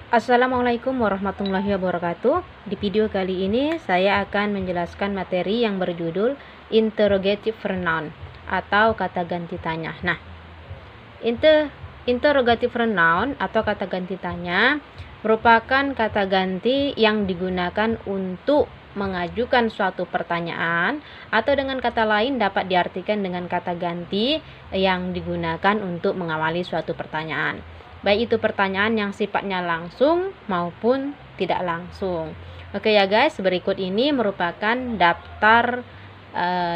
Assalamualaikum warahmatullahi wabarakatuh. Di video kali ini saya akan menjelaskan materi yang berjudul interrogative pronoun atau kata ganti tanya. Nah, interrogative pronoun atau kata ganti tanya merupakan kata ganti yang digunakan untuk mengajukan suatu pertanyaan, atau dengan kata lain dapat diartikan dengan kata ganti yang digunakan untuk mengawali suatu pertanyaan, baik itu pertanyaan yang sifatnya langsung maupun tidak langsung. Oke ya guys, berikut ini merupakan daftar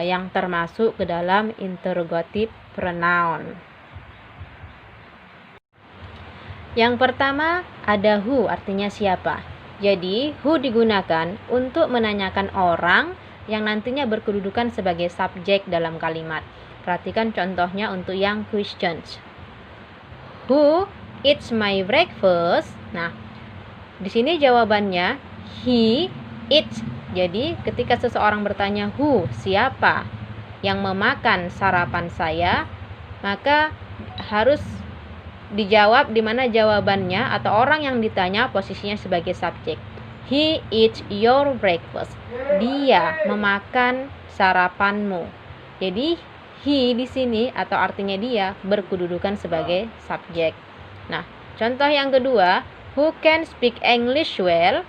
yang termasuk ke dalam interrogative pronoun. Yang pertama ada who, artinya siapa. Jadi who digunakan untuk menanyakan orang yang nantinya berkedudukan sebagai subjek dalam kalimat. Perhatikan contohnya untuk yang questions. Who eats my breakfast? Nah, di sini jawabannya he eats. Jadi ketika seseorang bertanya who, siapa yang memakan sarapan saya, maka harus dijawab di mana jawabannya atau orang yang ditanya posisinya sebagai subjek. He eats your breakfast. Dia memakan sarapanmu. Jadi he di sini atau artinya dia berkedudukan sebagai subjek. Nah, contoh yang kedua, who can speak English well?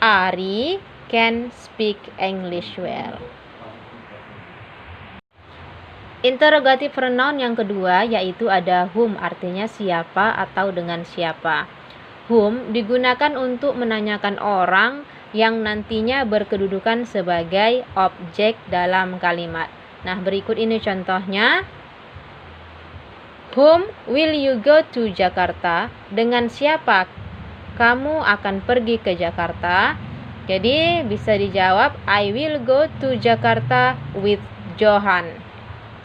Ari can speak English well. Interrogative pronoun yang kedua yaitu ada whom, artinya siapa atau dengan siapa. Whom digunakan untuk menanyakan orang yang nantinya berkedudukan sebagai objek dalam kalimat. Nah, berikut ini contohnya. Whom will you go to Jakarta? Dengan siapa kamu akan pergi ke Jakarta? Jadi bisa dijawab I will go to Jakarta with Johan.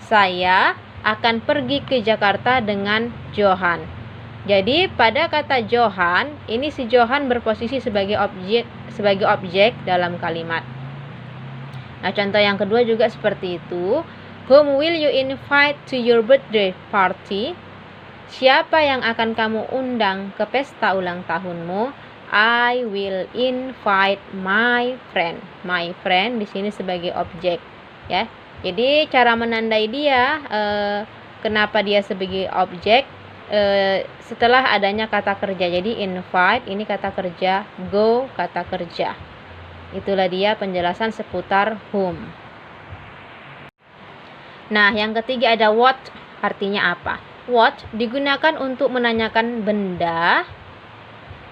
Saya akan pergi ke Jakarta dengan Johan. Jadi pada kata Johan, ini si Johan berposisi sebagai objek dalam kalimat. Nah, contoh yang kedua juga seperti itu. Whom will you invite to your birthday party? Siapa yang akan kamu undang ke pesta ulang tahunmu? I will invite my friend. My friend di sini sebagai objek, ya. Jadi cara menandai dia, kenapa dia sebagai objek, setelah adanya kata kerja. Jadi invite ini kata kerja, go kata kerja. Itulah dia penjelasan seputar whom. Nah, yang ketiga ada what, artinya apa? What digunakan untuk menanyakan benda,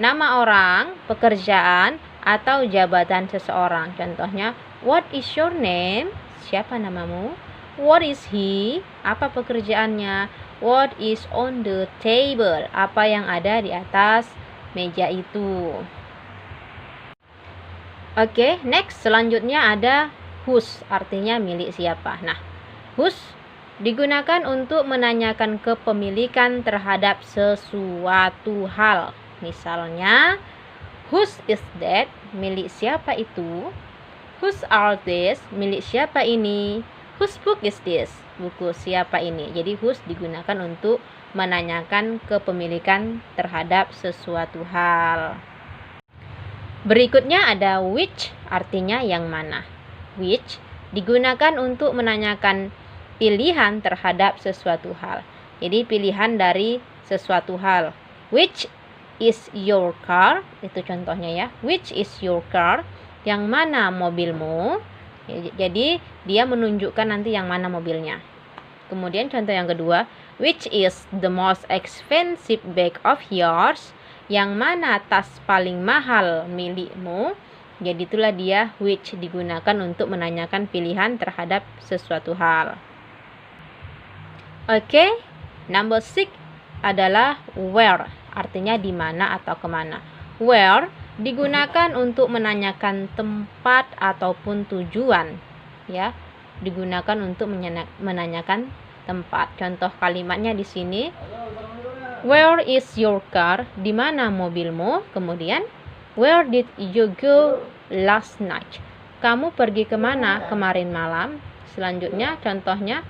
nama orang, pekerjaan, atau jabatan seseorang. Contohnya, what is your name? Siapa namamu? What is he? Apa pekerjaannya? What is on the table? Apa yang ada di atas meja itu? Oke, next selanjutnya ada whose, artinya milik siapa. Nah, whose digunakan untuk menanyakan kepemilikan terhadap sesuatu hal. Misalnya, whose is that? Milik siapa itu? Whose are these? Milik siapa ini? Whose book is this? Buku siapa ini? Jadi whose digunakan untuk menanyakan kepemilikan terhadap sesuatu hal. Berikutnya ada which, artinya yang mana. Which digunakan untuk menanyakan pilihan terhadap sesuatu hal. Jadi pilihan dari sesuatu hal. Which is your car? Itu contohnya ya. Which is your car? Yang mana mobilmu? Jadi dia menunjukkan nanti yang mana mobilnya. Kemudian contoh yang kedua, which is the most expensive bag of yours? Yang mana tas paling mahal milikmu? Jadi itulah dia which digunakan untuk menanyakan pilihan terhadap sesuatu hal. Oke, number 6 adalah where, artinya di mana atau kemana. Where digunakan untuk menanyakan tempat ataupun tujuan, ya. Digunakan untuk menanyakan tempat. Contoh kalimatnya di sini. Where is your car? Di mana mobilmu? Kemudian, where did you go last night? Kamu pergi kemana kemarin malam? Selanjutnya, contohnya,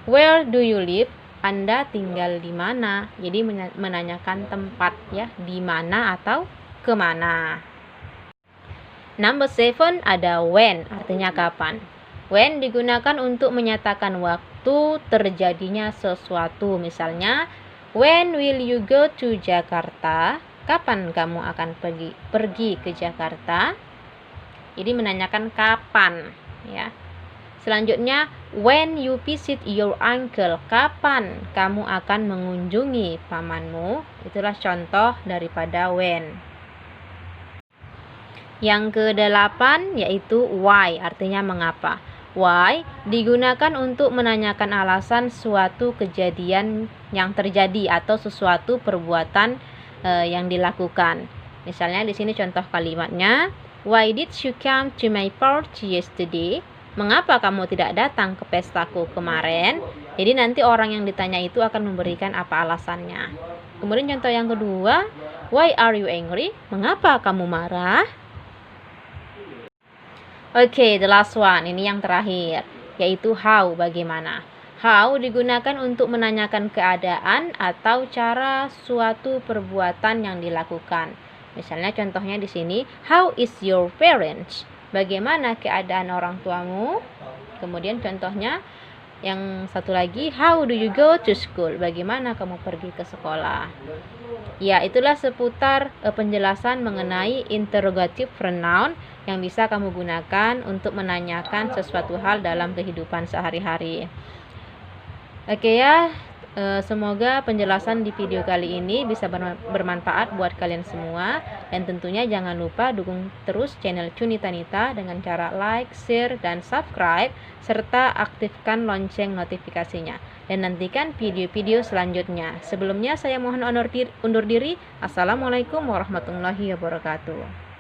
where do you live? Anda tinggal di mana. Jadi menanyakan tempat ya, di mana atau kemana. Number 7 ada when, artinya kapan. When digunakan untuk menyatakan waktu terjadinya sesuatu. Misalnya, when will you go to Jakarta? Kapan kamu akan pergi ke Jakarta? Jadi menanyakan kapan ya. Selanjutnya, when you visit your uncle, kapan kamu akan mengunjungi pamanmu? Itulah contoh daripada when. Yang ke-8 yaitu why, artinya mengapa. Why digunakan untuk menanyakan alasan suatu kejadian yang terjadi atau sesuatu perbuatan yang dilakukan. Misalnya di sini contoh kalimatnya, why did you come to my party yesterday? Mengapa kamu tidak datang ke pestaku kemarin? Jadi nanti orang yang ditanya itu akan memberikan apa alasannya. Kemudian contoh yang kedua, why are you angry? Mengapa kamu marah? Oke, the last one, ini yang terakhir, yaitu how, bagaimana. How digunakan untuk menanyakan keadaan atau cara suatu perbuatan yang dilakukan. Misalnya contohnya di sini, how is your parents? Bagaimana keadaan orang tuamu? Kemudian contohnya yang satu lagi, how do you go to school? Bagaimana kamu pergi ke sekolah? Ya, itulah seputar penjelasan mengenai interrogative pronoun yang bisa kamu gunakan untuk menanyakan sesuatu hal dalam kehidupan sehari-hari. Oke ya, semoga penjelasan di video kali ini bisa bermanfaat buat kalian semua. Dan tentunya jangan lupa dukung terus channel Cunitanita dengan cara like, share, dan subscribe, serta aktifkan lonceng notifikasinya. Dan nantikan video-video selanjutnya. Sebelumnya saya mohon undur diri. Assalamualaikum warahmatullahi wabarakatuh.